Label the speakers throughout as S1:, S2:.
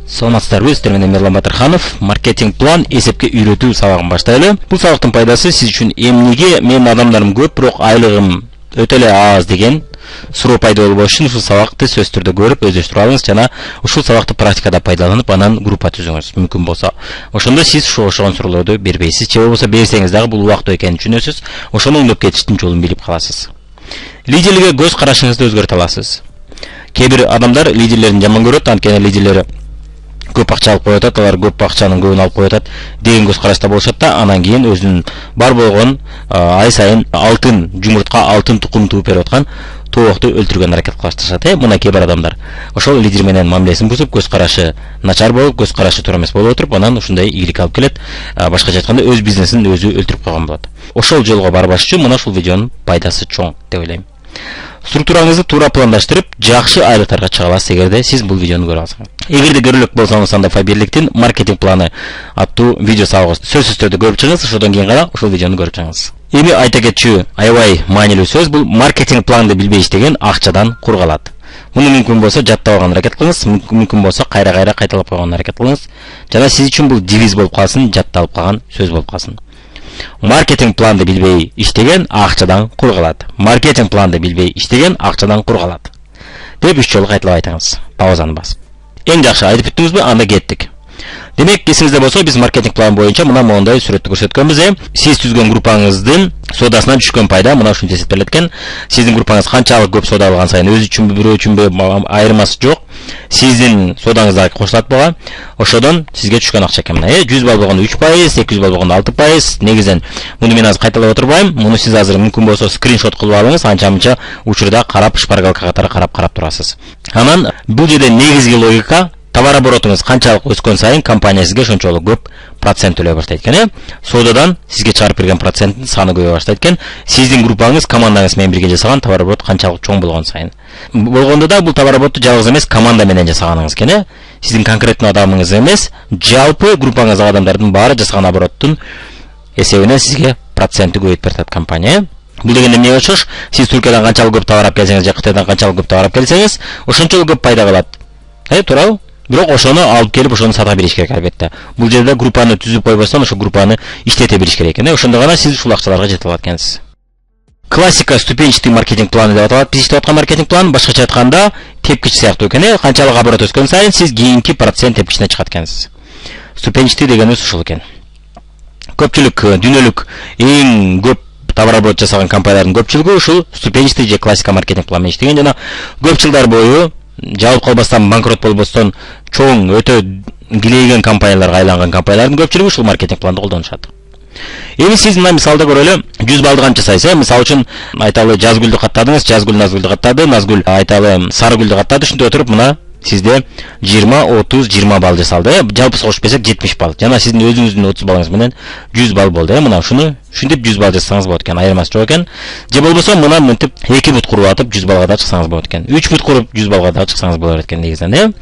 S1: Саламатсыздарбы, сиздер менен Мирлан Батырханов. Маркетинг план эсепке үйрөтүү сабагын баштайлы. Бул сабактын пайдасы сиз үчүн эмнеге менин адамдарым көп, бирок айлыгым өтө эле аз деген суроо пайда болбош үчүн ушул сабакты сөз түрдө көрүп өздөштүрүп алыңыз жана ушул сабакты практикада пайдаланып анан группа түзүңүз мүмкүн болсо. Ошондо сиз ошогон суроолорду бербейсиз, же болбосо берсеңиз дагы бул убакыт экенин түшүнөсүз. Ошону оңдоп кетиштин жолун билип каласыз. Лидерликке көз карашыңызды өзгөртө аласыз. Кээ бир адамдар лидерлерин жаман көрөт, анткени лидерлер көп акча алып коюп атат, алар көп акчанын көбүн алып коюп атат деген көз карашта болушат да, анан кийин өзүнүн бар болгон ай сайын алтын жумуртка, алтын тукум тууп берип аткан тоокты өлтүргөн аракет кылыштырышат. Мына кээ бир адамдар ошол лидер менен мамилесин бузуп, көз карашы начар болуп, көз карашы туура эмес болуп отуруп, анан ушундай ийгилик алып келет. Башкача айтканда өз бизнесин өзү өлтүрүп койгон болот. Ошол жолго барбаш үчүн мына ушул видеонун пайдасы чоң деп ойлойм. Структураңызды туура пландаштырып, жакшы айлыктарга чыга аласыз эгерде сиз бул видеону көрүп алсаңыз. Эгерде көрөлүк болсоңуз, анда Фаберликтин маркетинг планы аттуу видео сабагын сөзсүз түрдө көрүп чыгыңыз, ошодон кийин гана ушул видеону көрүп чыгыңыз. Эми айта кетчү аябай маанилүү сөз бул: маркетинг планды билбей иштеген акчадан кур калат. Муну мүмкүн болсо жаттап алган аракет кылыңыз, мүмкүн болсо кайра кайталап койгон аракет кылыңыз. Жана сиз үчүн бул девиз болуп калсын, жатталып калган сөз болуп калсын. Маркетинг планды билбей иштеген акчадан кур калат. Маркетинг планды билбей иштеген акчадан кур калат. Деп 3 жолу кайталап айтыңыз. Паузаны басып. Эң жакшы айтып бүттүңүзбү? Анда кеттик. Демек, эсиңизде болсо, биз маркетинг план боюнча мына мондай сүрөттү көрсөткөнбүз. Сиз түзгөн группаңыздын содасынан түшкөн пайда мына ушунча эсептелет экен. Сиздин группаңыз канчалык көп сода алган сайын өзү үчүнбү, бирөө үчүнбү айырмасы жок. Сиздин содаңызга кошулат буга. Ошодон сизге түшкөн акча экен. 100 балл болгондо 3%, 200 балл болгондо 6%. Негизен муну мен азыр кайталап отурбайм. Муну сиз азыр мүмкүн болсо скриншот кылып алыңыз, анча-мынча учурда карап, шпаргалка катары карап турасыз. Анан бул жерде негизги логика: товар оборотуңуз канчалык өскөн сайын компания сизге ошончолук көп процент төлөй баштайт экен. Содадан сизге чыгарып берген проценттин саны көбөйө баштайт экен. Сиздин группаңыз командаңыз менен бирге жасаган товар оборот канчалык чоң болгон сайын. Болгондо да бул товар оборотту жалгыз эмес, команда менен жасаганыңыз экен. Сиздин конкреттүү адамыңыз эмес, жалпы группаңыздагы адамдардын баары жасаган обороттун эсебинен сизге процентти көбөйтүп берет компания. Бул дегенде эмне болчош? Сиз Түркиядан канчалык көп товар алып келсеңиз, же Кытайдан канчалык көп товар алып келсеңиз, ошончолук көп пайда калат. Туурабы? Бирок ошону алып келип ошону сата бериш керек албетте. Бул жерде группаны түзүп койбостон ошо группаны иштете бериш керек экен. Ошондо гана сиз ушул акчаларга жете алат экенсиз. Классика ступенчатый маркетинг планы деп аталат. Биз иштеп аткан маркетинг план башкача айтканда тепкич сыяктуу экен. Канчалык оборот өскөн сайын сиз кийинки процент тепкичине чыгат экенсиз. Ступенчатый дегенибиз ушул экен. Көпчүлүк дүйнөлүк эң көп товар оборот жасаган компаниялардын көпчүлүгү ушул ступенчатый же классика маркетинг план менен иштеген жана көп жылдар бою жабылып калбастан, банкрот болбостон чоң өтө килейген компанияларга айланган компаниялардын көпчүлүгү ушул маркетинг планды колдонушат. Эми сиз мына мисалда көрөлү, 100 балды канча сайса, мисалы үчүн айталы Жазгүлдү каттадыңыз, Жазгүл Назгүлдү каттады, Назгүл айталы Сарыгүлдү каттады, ушинтип отуруп мына сизде 20, 30, 20 балл жасалды. Жалпысы кошуп берсек 70 балл. Жана сиздин өзүңүздүн 30 баллыңыз менен 100 балл болду. Мына ушуну ушинтип 100 балл жасасаңыз болот экен. Айырмасы жок экен. Же болбосо мына мынтип 2 бут куруп атып 100 баллга да чыксаңыз болот экен. 3 бут куруп 100 баллга да чыксаңыз болот экен негизинен.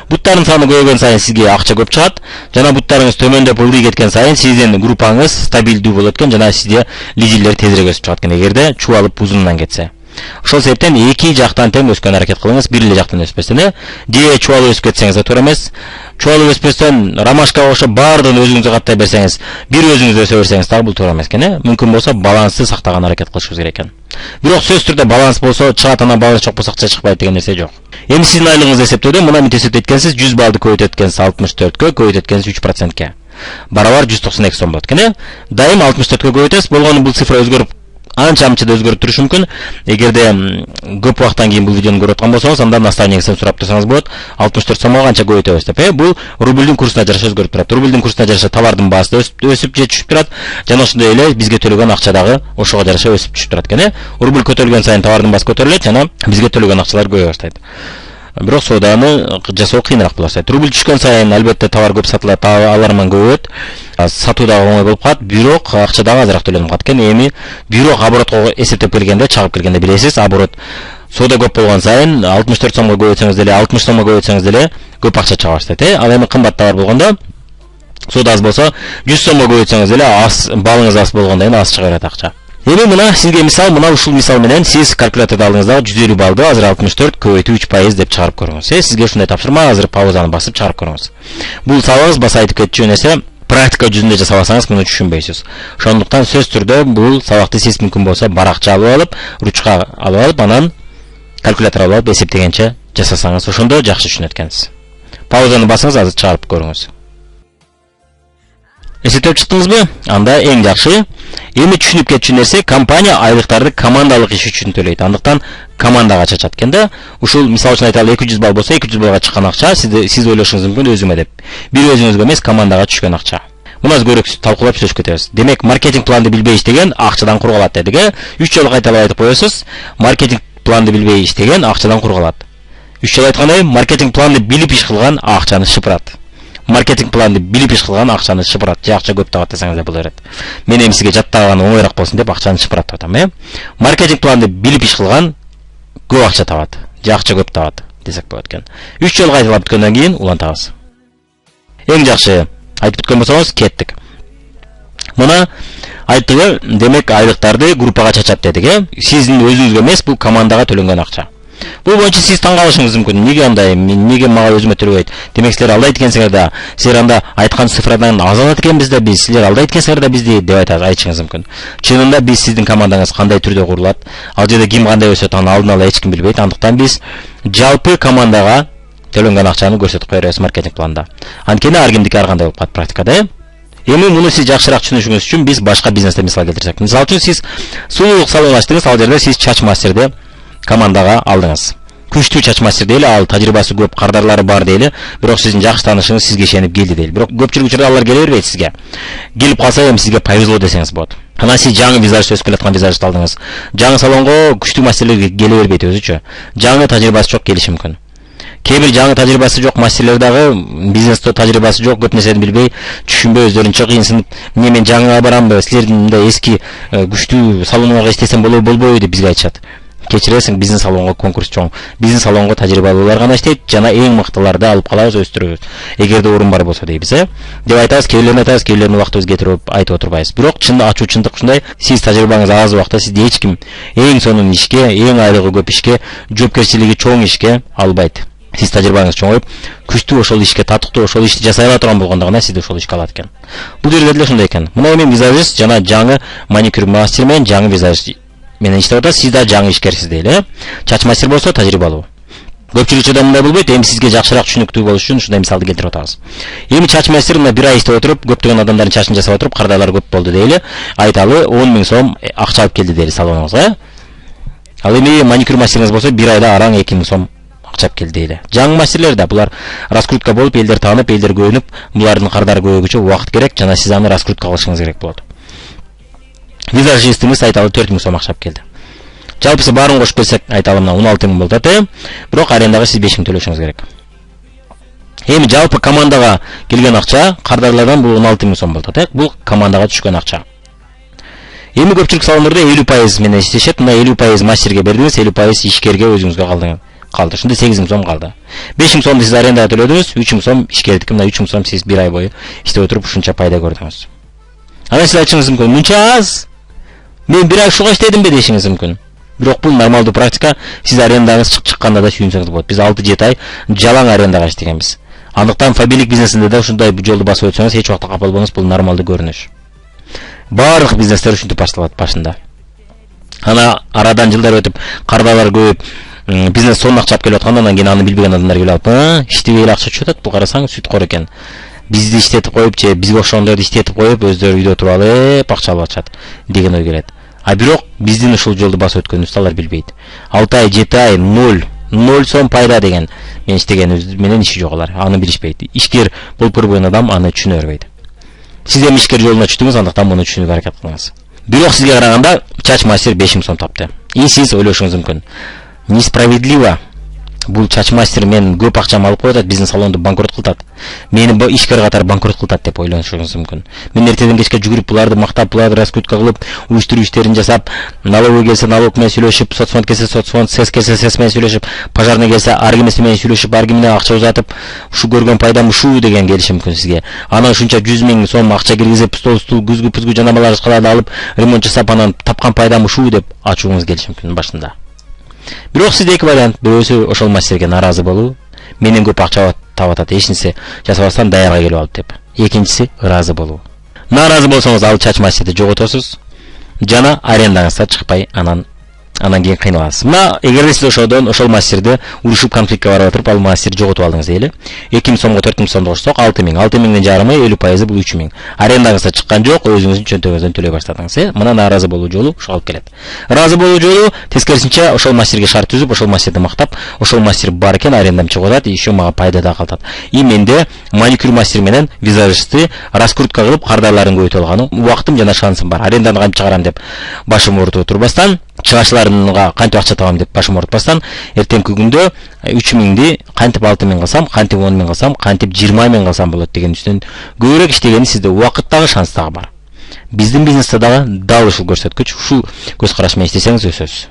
S1: Буттардын саны көбөйгөн сайын сизге акча көп чыгат. Жана буттарыңыз төмөндөп ылдый кеткен сайын сиздин группаңыз стабилдүү болот экен. Жана сизде лидерлер тезирээк өсүп чыгат экен. Эгерде чубалып узунунан кетсе. Ошол себептен эки жактан тең өскөн аракет кылыңыз, бир эле жактан өспөстөн. Же чубалып өсүп кетсеңиз да туура эмес. Чубалып өспөстөн рамашкага окшоп баардыгын өзүңүзгө каттай берсеңиз, бир өзүңүз өсө берсеңиз дагы бул туура эмес экен. Мүмкүн болсо балансты сактаган аракет кылышыбыз керек экен. Бирок сөз түрдө баланс болсо чыгат, анан баланс жок болсо акча чыкпайт деген нерсе жок. Эми сиздин айлыгыңызды эсептөөдө мына мынтип эсептейткенсиз, 100 балды көбөйтөт экенсиз 64кө, көбөйтөт экенсиз 3%ке. Барабар 192 сом болот экен. Дайым 64кө көбөйтөсүз. Болгону бул цифра өзгөрүп анча-мынча да өзгөрүп турушу мүмкүн. Эгерде көп убакыттан кийин бул видеону көрүп аткан болсоңуз, анда наставнигиңизден сурап турсаңыз болот. 64 сомго канча көбөйтөбүз деп. Бул рубльдүн курсуна жараша өзгөрүп турат. Рубльдүн курсуна жараша товардын баасы өсүп же түшүп турат. Жана ошондой эле бизге төлөгөн акча дагы ошого жараша өсүп түшүп турат экен. Рубль көтөрүлгөн сайын товардын баасы көтөрүлөт, жана бизге төлөгөн акчалар көбөйө баштайт. Бирок сооданы жасоо кыйыныраак болот. Рубль түшкөн сайын албетте товар көп сатылат, аларман көбөйөт. Сатуу дагы оңой болуп калат, бирок акча дагы азыраак төлөнүп калат экен. Эми бирок оборотко эсептеп келгенде, чагып келгенде билесиз, оборот соода көп болгон сайын 64 сомго көбөйтсөңүз деле, 60 сомго көбөйтсөңүз деле көп акча чыга баштайт. Ал эми кымбат товар болгондо, соода аз болсо 100 сомго көбөйтсөңүз деле балыңыз аз болгондо аз чыга берет акча. Эми мына сизге мисал, мына ушул мисал менен сиз калькуляторду алдыңыз дагы 150 баллды азыр 64 көбөйтүү 3% деп чыгарып көрүңүз. Сизге ушундай тапшырма, азыр паузаны басып чыгарып көрүңүз. Бул сабагыңыз баса айтып кетчү нерсе, практика жүзүндө жасабасаңыз муну түшүнбөйсүз. Ошондуктан сөз түрдө бул сабакты сиз мүмкүн болсо баракча алып алып, ручка алып алып, анан калькулятор алып алып эсептегенче жасасаңыз, ошондо жакшы түшүнөт экенсиз. Паузаны басыңыз, азыр чыгарып көрүңүз. Эсептеп чыктыңызбы? Анда эң жакшы. Эми түшүнүп кетчү нерсе, компания айлыктарды командалык иш үчүн төлөйт. Андыктан командага чачат экен да. Ушул мисал үчүн айталы 200 балл болсо, 200 баллга чыккан акча сиз ойлошуңуз мүмкүн өзүмө деп. Бир өзүңүзгө эмес, командага түшкөн акча. Муну көрөк талкуулап сөзүп кетебиз. Демек, маркетинг планды билбей иштеген акчадан кур калат дедик. 3 жолу кайталап айтып коесуз. Маркетинг планды билбей иштеген акчадан кур калат. 3 жолу айткандай, маркетинг планды билип иш кылган акчаны шыпырат. Маркетинг планды билип иш кылган акчаны шыпырат. Же акча көп табат десеңиз да болот. Мен эми сизге жаттаган оңойраак болсун деп акчаны шыпырат деп атам, Маркетинг планды билип иш кылган көп акча табат. Же акча көп табат десек болот экен. 3 жолу кайталап бүткөндөн кийин улантабыз. Эң жакшы айтып бүткөн болсоңуз кеттик. Мына айттыгы, демек айлыктарды группага чачат дедик, Сиздин өзүңүзгө эмес, бул командага төлөнгөн акча. Бул боюнча сиз таң калышыңыз мүмкүн. Неге андай? Неге мага өзүмө төлөбөйт? Демек силер алдайт экенсиңер да, силер анда айткан цифрадан аз алат экенбиз да биз, силер алдайт экенсиңер да бизди деп айтышыңыз мүмкүн. Чынында биз сиздин командаңыз кандай түрдө курулат, ал жерде ким кандай өсөт, аны алдын ала эч ким билбейт. Андыктан биз жалпы командага төлөнгөн акчаны көрсөтүп коебуз маркетинг планда. Анткени ар кимдики ар кандай болуп калат практикада, Эми муну сиз жакшыраак түшүнүшүңүз үчүн биз башка бизнесте мисал келтирсек. Мисалы үчүн сиз сулуулук салон ачтыңыз, ал жерде сиз чач мастерди командага алдыңыз. Күчтүү чач мастер дейли, ал тажрыйбасы көп, кардарлары бар дейли, бирок сиздин жакшы таанышыңыз сизге ишенип келди дейли. Бирок көпчүлүк учурда алар келе бербейт сизге. Келип калса эми сизге повезло десеңиз болот. Анан сиз жаңы визажист өсүп келаткан визажист алдыңыз. Жаңы салонго күчтүү мастерлер келе бербейт өзүчө. Жаңы тажрыйбасы жок келиши мүмкүн. Кээ бир жаңы тажрыйбасы жок мастерлер дагы бизнесте тажрыйбасы жок, көп нерсени билбей, түшүнбөй өздөрүнчө кыйынсынып, мен жаңы барамбы, силердин мындай эски күчтүү салонгорго иштесем болобойбу деп бизге айтышат. Кечиресиң, бизнес салонго конкурс чоң. Бизнес салонго тажрыйбалуулар гана иштейт, жана эң мыктыларды алып калабыз, өстүрөбүз. Эгерде орун бар болсо дейбиз, деп айтабыз, кээ убакта кетирип айтып отурбайбыз. Бирок чындык ушундай, сиз тажрыйбаңыз аз убакта сизди эч ким эң сонун ишке, эң айлыгы көп ишке, жоопкерчилиги чоң ишке албайт. Сиз тажрыйбаңыз чоңоюп, күчтүү ошол ишке татыктуу ошол ишти жасай ала турган болгондо гана сизди ошол ишке алат экен. Бул жерде деле ошондой экен. Мына эми визажист жана жаңы маникюр мастер менен жаңы визажист менен иштеп атат, сиз да жаңы ишкерсиз дейли, Чач мастер болсо тажрыйбалуу. Көпчүлүк учурда мындай болбойт, эми сизге жакшыраак түшүнүктүү болуш үчүн ушундай мисалды келтирип атабыз. Эми чач мастер мына бир ай иштеп отуруп, көптөгөн адамдардын чачын жасап отуруп, кардалар көп болду дейли, айталы 10 000 сом акча алып келди дейли салонуңузга. Ал эми маникюр мастериңиз болсо бир айда араң 2 000 сом акча алып келди дейли. Жаңы мастерлер да булар раскрутка болуп, элдер таанып, элдер көбөнүп, булардын кардары көбөйгүчө убакыт керек, жана сиз аны раскрутка кылышыңыз керек болот. Визажистиңиз айталы 4 000 сом акча алып келди. Жалпысы баарын кошуп келсек, айталы мына 16 000 болот, бирок арендага сиз 5 000 төлөшүңүз керек. Эми жалпы командага келген акча кардарлардан бул 16 000 сом болот, бул командага түшкөн акча. Эми көпчүлүк салондордо 50% менен иштешет, мына 50% мастерге бердиңиз, 50% ишкерге өзүңүзгө калды. Ушунда 8 000 сом калды. 5 000 сомду сиз арендага төлөдүңүз, 3 000 сом ишкердики, мына 3 000 сом сиз бир ай бою иштеп отуруп ушунча пайда көрдүңүз. Анан сиз айтышыңыз мүмкүн, мынча аз, мен бир ай ушуга иштедимби дешиңиз мүмкүн. Бирок бул нормалдуу практика, сиз арендаңыз чыкканда да сүйүнсөңүз болот. Биз 6-7 ай жалаң арендага иштегенбиз. Андыктан фабилик бизнесинде да ушундай жолду басып өтсөңүз, эч убакта капа болбоңуз, бул нормалдуу көрүнүш. Барлык бизнестер ушинтип башталат башында. Ана арадан жылдар өтүп, кардалар көбөйүп, бизнес сонун акча алып келип атканда, анан кийин аны билбеген адамдар келип алып, иштебей эле акча түшүп атат, бул карасаң сүткор экен. Бизди иштетип коюп, же бизге ошондорду иштетип коюп, өздөрү үйдө туруп алып акча алып атышат деген ой келет. А бирок биздин ушул жолду басып өткөнүбүздү алар билбейт. 6 ай, 7 ай 0 сом пайда деген мен иштегенибиз менен иши жок алар. Аны билишпейт. Ишкер болуп көрбөгөн адам аны түшүнө бербейт. Сиз эми ишкер жолуна түштүңүз, андыктан муну түшүнүүгө аракет кылыңыз. Бирок сизге караганда чач мастер 5 000 сом тапты. И сиз ойлошуңуз мүмкүн. Несправедливо. Бул чач мастер мен көп акчамды алып коет, биздин салонду банкрот кылтат. Мени ишкер катары банкрот кылтат деп ойлонушуңуз мүмкүн. Мен эртеден кечке жүгүрүп буларды мактап, буларды раскрутка кылып, уюштуруу иштерин жасап, налоговый келсе налог менен сүйлөшүп, соцфонд келсе соцфонд, СЭС келсе СЭС менен сүйлөшүп, пожарный келсе ар кимиси менен сүйлөшүп, ар ким менен акча узатып, ушу көргөн пайдам ушул деген келишим мүмкүн сизге. Анан ушунча 100 000 сом акча киргизип, стол күзгү жанамалар каларды алып, ремонт жасап, анан тапкан пайдам ушул деп ачууңуз келиши мүмкүн башында. Бирок сизде эки вариант, бирөөсү ошол мастерге наразы болуу, менен көп акча таап атат, эч нерсе жасабастан даярга келип алып деп. Экинчиси ыраазы болуу. Наразы болсоңуз ал чач мастерди жоготосуз жана арендаңыздан чыкпай анан кийин кыйналасыз. Мына эгерде сиз ошол мастерди урушуп конфликтке барып отуруп ал мастерди жоготуп алдыңыз дейли. 2000 сомго 4000 сомду кошсок 6000. 6000дин жарымы 50% бул 3000. Арендаңызда чыккан жок, өзүңүздүн чөнтөгүңүздөн төлөй баштадыңыз. Мына наразы болуу жолу ошол алып келет. Ыраазы болуу жолу тескерисинче ошол мастерге шарт түзүп, ошол мастерди мактап, ошол мастер бар экен, арендам чыгып атат, иши мага пайда да калтат. И менде маникюр мастер менен визажисти раскрутка кылып кардарларын көбөйтүп алган убактым жана шансым бар. Аренданы кантип чыгарам деп башым оорутуп турбастан, чыгачыларга кантип акча табам деп башым оорутпастан, эртеңки күндө 3000ди кантип 6000 кылсам, кантип 10000 кылсам, кантип 20000 кылсам болот деген үстүнөн көбүрөөк иштегени сизде убакыт дагы, шанс дагы бар. Биздин бизнесте дагы дал ушул көрсөткүч, ушул көз караш менен иштесеңиз өсөсүз.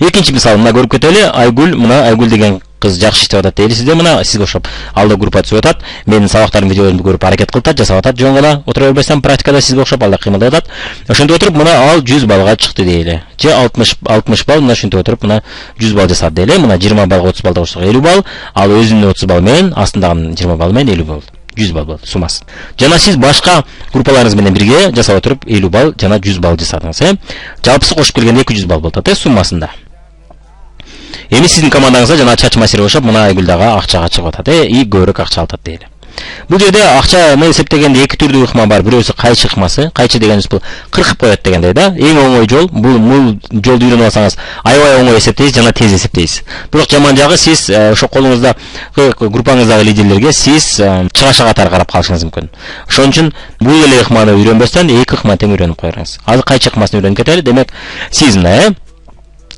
S1: Экинчи мисал мына көрүп кетели. Айгүл, мына Айгүл деген кыз жакшы иштеп атат дейли сизде. Мына сизге окшоп алда группа түзүп атат. Менин сабактарым, видеолорумду көрүп аракет кылып атат, жасап атат. Жөн гана отура бербестен практикада сизге окшоп алда кыймылдай атат. Ошентип отуруп мына ал 100 балга чыкты дейли. Же 60 балл, мына ошентип отуруп мына 100 балл жасады дейли. Мына 20 балга 30 балда кошсок 50 балл, ал өзүнүн 30 балл менен, астындагы 20 балл менен 50 балл. 100 балл болду суммасы. Жана сиз башка группаларыңыз менен бирге жасап отуруп 50 балл жана 100 балл жасадыңыз. Жалпысы кошуп келгенде 200 балл болот суммасында. Эми сиздин командаңызда жана чач мастери кошуп, мына Айгүл дагы акчага чыгып атат, и көбүрөөк акча алат дейли. Бул жерде акчаны эсептегенде эки түрдүү ыкма бар. Бирөөсү кайчы ыкмасы. Кайчы дегенибиз бул кыркып коет дегендей да. Эң оңой жол, бул жолду үйрөнүп алсаңыз, аябай оңой эсептейсиз жана тез эсептейсиз. Бирок жаман жагы, сиз ошо колуңузда группаңыздагы лидерлерге сиз чыгаша катары карап калышыңыз мүмкүн. Ошон үчүн бул эле ыкманы үйрөнбөстөн эки ыкма тең үйрөнүп коюңуз. Азыр кайчы ыкмасын үйрөнүп кетели. Демек, сиз мына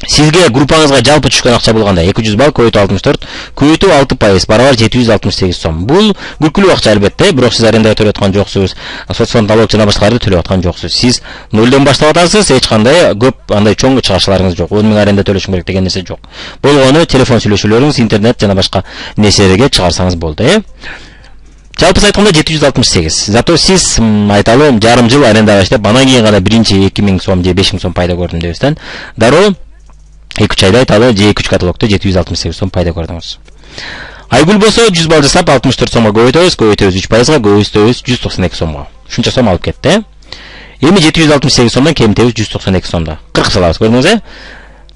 S1: сизге группаңызга жалпы түшкөн акча болгондо 200 балл көбөйтүү 64, көбөйтүү 6% барабар 768 сом. Бул күлкүлүү акча албетте, бирок сиз аренда төлөп аткан жоксуз, соцфонд налог жана башкаларды төлөп аткан жоксуз. Сиз нөлдөн баштап атасыз, эч кандай көп андай чоң чыгачаларыңыз жок. 10 000 аренда төлөшүм керек деген нерсе жок. Болгону телефон сүйлөшүүлөрүңүз, интернет жана башка нерселерге чыгарсаңыз болду. Жалпысы айтканда 768. Зато сиз айталы жарым жыл арендага иштеп, анан кийин гана биринчи 2000 сом же 5000 сом пайда көрдүм дебестен, дароо 2-3 айда айталы же 2-3 каталогто 768 сом пайда көрдүңүз. Айгүл болсо 100 балл жасап 64 сомго көбөйтөбүз 3%, көбөйтөбүз 192 сомго. Ушунча сом алып кетти. Эми 768 сомдон кемитебиз 192 сомдо. 40 салабыз, көрдүңүз.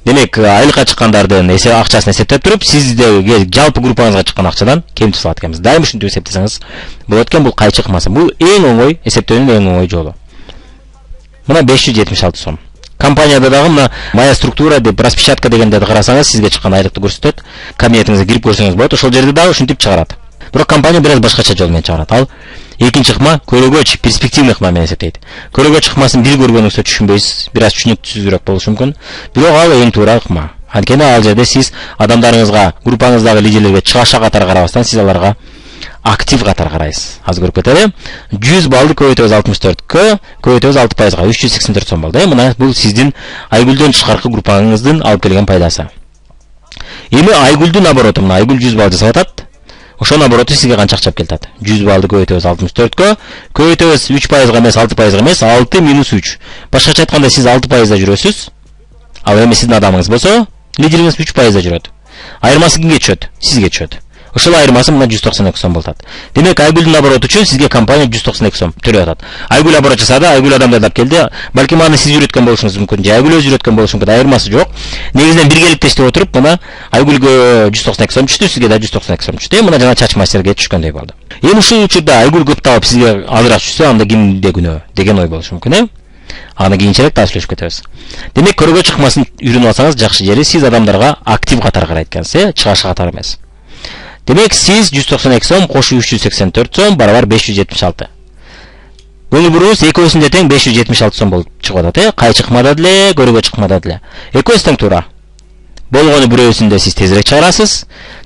S1: Демек, айлыкка чыккандардын акчасын эсептеп туруп, сиздеги жалпы группаңызга чыккан акчадан кемитип салат экенбиз. Дайым ушинтип эсептесеңиз болот экен. Бул кайчы ыкмасы. Бул эң оңой, эсептөөнүн эң оңой жолу. Мына 576 сом. Компанияда дагы мына моя структура деп распечатка дегенде карасаңыз, сизге чыккан айлыкты көрсөтөт. Кабинетиңизге кирип көрсөңүз болот. Ошол жерде дагы ушинтип чыгарат. Бирок компания бир аз башкача жол менен чыгарат. Ал экинчи ыкма көрөгөч, перспективный ыкма менен эсептейт. Көрөгөч ыкмасын бир көргөнүңүздө түшүнбөйсүз, бир аз түшүнүктүүрөөк болушу мүмкүн. Бирок ал эң туура ыкма. Анткени ал жерде сиз адамдарыңызга, группаңыздагы лидерлерге чыгаша катары карабастан, сиз аларга актив катары карайсыз. Азыр көрүп кетели. 100 баллды көбөйтөбүз 64кө, көбөйтөбүз 6%га 384 сом болду. Мына бул сиздин Айгүлдөн тышкаркы группаңыздын алып келген пайдасы. Эми Айгүлдүн наобороту, мына Айгүл 100 балл жасап атат. Ошол наобороту сизге канча акча келет? 100 баллды көбөйтөбүз 64кө, көбөйтөбүз 3%га эмес, 6%га эмес, 6 минус 3. Башкача айтканда сиз 6%да жүрөсүз. Ал эми сиздин адамыңыз болсо, лидериңиз 3%да жүрөт. Айырмасы кимге түшөт? Сизге түшөт. Ошол айырмасы мына 192 сом болот. Демек, Айгүлдүн наоборот үчүн сизге компания 192 сом төлөп атат. Айгүл наоборот жасады, Айгүл адамдарды алып келди. Балким аны сиз үйрөткөн болушуңуз мүмкүн, же Айгүл өзү үйрөткөн болушу мүмкүн, айырмасы жок. Негизинен биргеликте иштеп отуруп, мына Айгүлгө 192 сом түштү, сизге да 192 сом түштү. Мына жана чач мастерге түшкөндөй болду. Эми ушул учурда Айгүл көп таап сизге азыраак түшсө, анда кимде күнөө деген ой болушу мүмкүн, Аны кийинчерээк да сүйлөшүп кетебиз. Демек, көрөгөч ыкмасын үйрөнүп алсаңыз жакшы жери, сиз адамдарга актив катары карайт экенсиз, чыгаша катары эмес. Демек, сиз 192 сом кошуу 384 сом барабар 576. Көңүл буруңуз экөөсүндө тең 576 сом болуп чыгып атат, кайчы ыкмада деле, көрөгөч ыкмада деле. Экөөсү тең туура. болгону бирөөсүндө сиз тезирээк чыгарасыз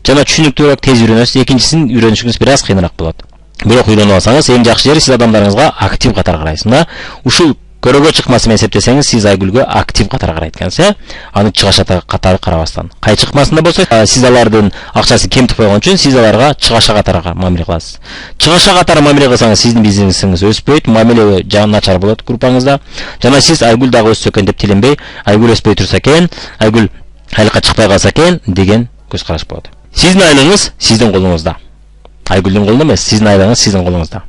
S1: жана түшүнүктүүрөөк тез үйрөнөсүз, экинчисин үйрөнүшүңүз бир аз кыйыныраак болот. Бирок үйлөнүп алсаңыз эң жакшы жери сиз адамдарыңызга актив катары карайсыз. Мына ушул көрөгө чыкмасын эсептесеңиз, сиз Айгүлгө актив катары карайт экенсиз, аны чыгаша катары карабастан. Кай чыкмасында болсо, сиз алардын акчасын кемтип койгон үчүн сиз аларга чыгаша катары мамиле кыласыз. Чыгаша катары мамиле кылсаңыз, сиздин бизнесиңиз өспөйт, мамиле начар болот группаңызда. Жана сиз Айгүл дагы өссө экен деп тиленбей, Айгүл өспөй турса экен, Айгүл айлыкка чыкпай калса экен деген көз караш болот. Сиздин айлыгыңыз сиздин колуңузда. Айгүлдүн колунда эмес, сиздин айлыгыңыз сиздин колуңузда.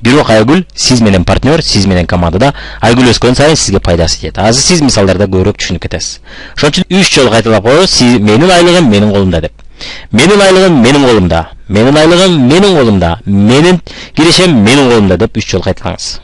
S1: Бирок Айгүл сиз менен партнер, сиз менен командада, Айгүл өскөн сайын сизге пайдасы тиет. Азыр сиз мисалдарда көбүрөөк түшүнүп кетесиз. Ошон үчүн 3 жолу кайталап коебуз, менин айлыгым менин колумда деп. Менин айлыгым менин колумда. Менин айлыгым менин колумда. Менин киришем менин колумда деп 3 жолу кайталаңыз.